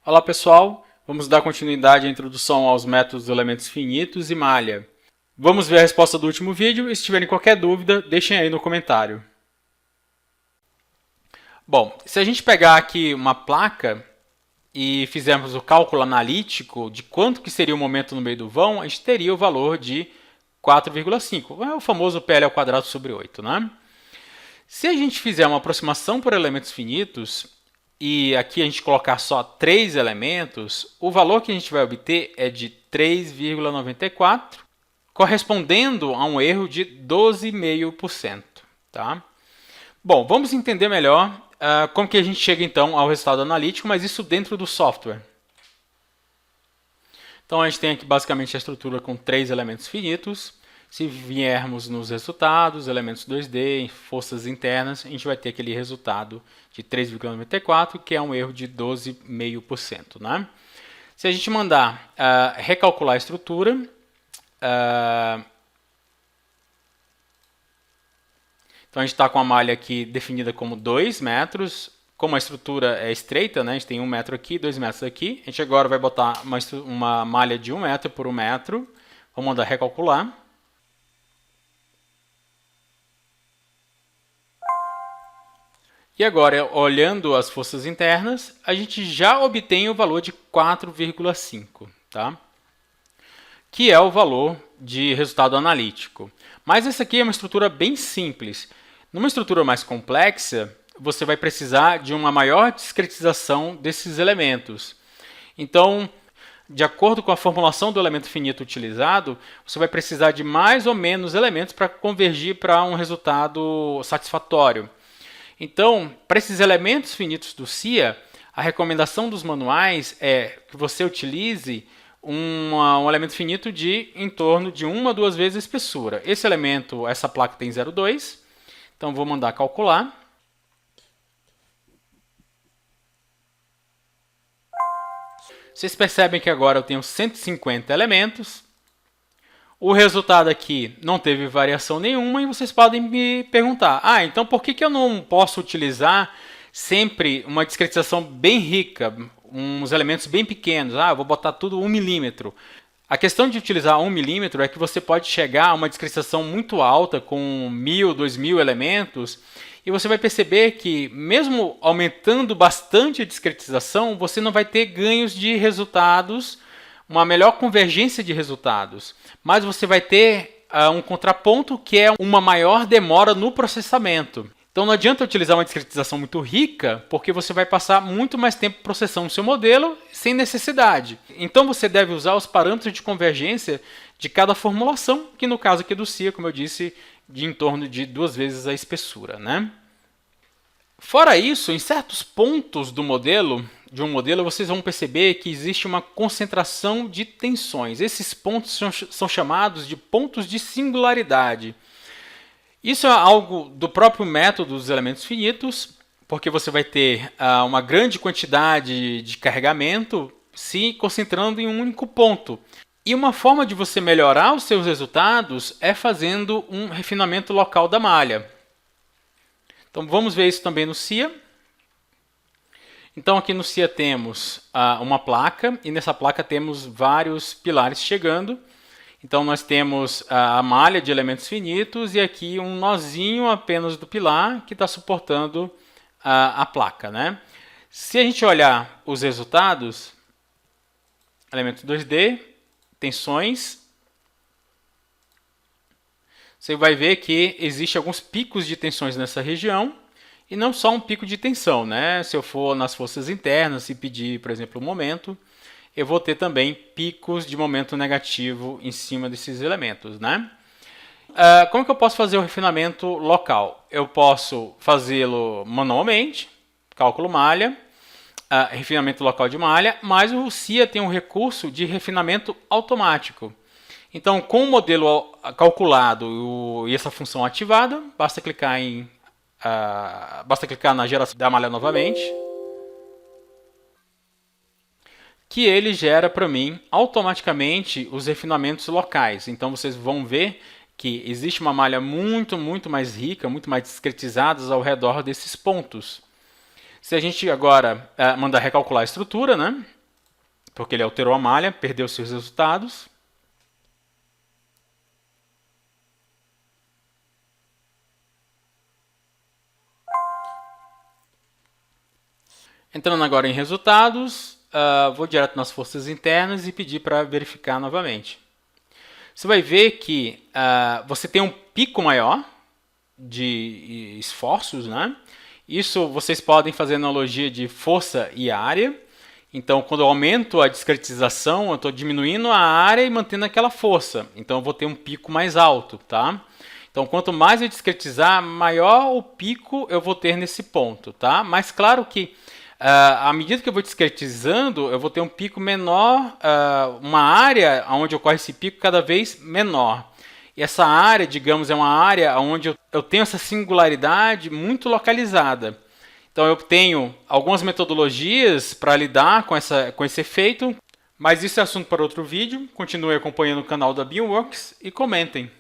Olá pessoal, vamos dar continuidade à introdução aos métodos de elementos finitos e malha. Vamos ver a resposta do último vídeo e se tiverem qualquer dúvida, deixem aí no comentário. Bom, se a gente pegar aqui uma placa e fizermos o cálculo analítico de quanto que seria o momento no meio do vão, a gente teria o valor de 4,5. É o famoso PL ao quadrado sobre 8, né? Se a gente fizer uma aproximação por elementos finitos, e aqui a gente colocar só 3 elementos, o valor que a gente vai obter é de 3,94, correspondendo a um erro de 12,5%. Tá? Bom, vamos entender melhor como que a gente chega então ao resultado analítico, mas isso dentro do software. Então a gente tem aqui basicamente a estrutura com 3 elementos finitos. Se viermos nos resultados, elementos 2D, forças internas, a gente vai ter aquele resultado de 3,94, que é um erro de 12,5%. Né? Se a gente mandar recalcular a estrutura, então a gente está com a malha aqui definida como 2 metros, como a estrutura é estreita, né? A gente tem 1 metro aqui, 2 metros aqui, a gente agora vai botar uma malha de 1 metro por 1 metro, vamos mandar recalcular. E agora, olhando as forças internas, a gente já obtém o valor de 4,5, tá? Que é o valor de resultado analítico. Mas essa aqui é uma estrutura bem simples. Numa estrutura mais complexa, você vai precisar de uma maior discretização desses elementos. Então, de acordo com a formulação do elemento finito utilizado, você vai precisar de mais ou menos elementos para convergir para um resultado satisfatório. Então, para esses elementos finitos do CIA, a recomendação dos manuais é que você utilize um elemento finito de em torno de 1 a 2 vezes a espessura. Esse elemento, essa placa tem 0,2, então vou mandar calcular. Vocês percebem que agora eu tenho 150 elementos. O resultado aqui não teve variação nenhuma e vocês podem me perguntar, então por que eu não posso utilizar sempre uma discretização bem rica, uns elementos bem pequenos? Eu vou botar tudo 1 milímetro. A questão de utilizar 1 milímetro é que você pode chegar a uma discretização muito alta com 1.000, 2.000 elementos e você vai perceber que mesmo aumentando bastante a discretização, você não vai ter ganhos de resultados, uma melhor convergência de resultados, mas você vai ter um contraponto que é uma maior demora no processamento. Então não adianta utilizar uma discretização muito rica, porque você vai passar muito mais tempo processando o seu modelo sem necessidade. Então você deve usar os parâmetros de convergência de cada formulação, que no caso aqui do CIA, como eu disse, de em torno de 2 vezes a espessura, né? Fora isso, em certos pontos do modelo, vocês vão perceber que existe uma concentração de tensões. Esses pontos são chamados de pontos de singularidade. Isso é algo do próprio método dos elementos finitos, porque você vai ter uma grande quantidade de carregamento se concentrando em um único ponto. E uma forma de você melhorar os seus resultados é fazendo um refinamento local da malha. Então vamos ver isso também no CIA. Então aqui no CIA temos uma placa e nessa placa temos vários pilares chegando. Então nós temos a malha de elementos finitos e aqui um nozinho apenas do pilar que está suportando a placa, né? Se a gente olhar os resultados, elemento 2D, tensões, você vai ver que existe alguns picos de tensões nessa região e não só um pico de tensão, né? Se eu for nas forças internas e pedir, por exemplo, um momento, eu vou ter também picos de momento negativo em cima desses elementos, né? Como que eu posso fazer o refinamento local? Eu posso fazê-lo manualmente, cálculo malha, refinamento local de malha, mas o CIA tem um recurso de refinamento automático. Então, com o modelo calculado e essa função ativada, basta clicar na geração da malha novamente, que ele gera para mim automaticamente os refinamentos locais. Então, vocês vão ver que existe uma malha muito mais rica, muito mais discretizada ao redor desses pontos. Se a gente agora mandar recalcular a estrutura, né? porque ele alterou a malha, perdeu seus resultados. Entrando agora em resultados, vou direto nas forças internas e pedir para verificar novamente. Você vai ver que você tem um pico maior de esforços, né? Isso vocês podem fazer analogia de força e área. Então, quando eu aumento a discretização, eu estou diminuindo a área e mantendo aquela força. Então, eu vou ter um pico mais alto, tá? Então, quanto mais eu discretizar, maior o pico eu vou ter nesse ponto, tá? Mas claro que à medida que eu vou discretizando, eu vou ter um pico menor, uma área onde ocorre esse pico cada vez menor. E essa área, digamos, é uma área onde eu tenho essa singularidade muito localizada. Então eu tenho algumas metodologias para lidar com esse efeito, mas isso é assunto para outro vídeo. Continue acompanhando o canal da Beamworks e comentem.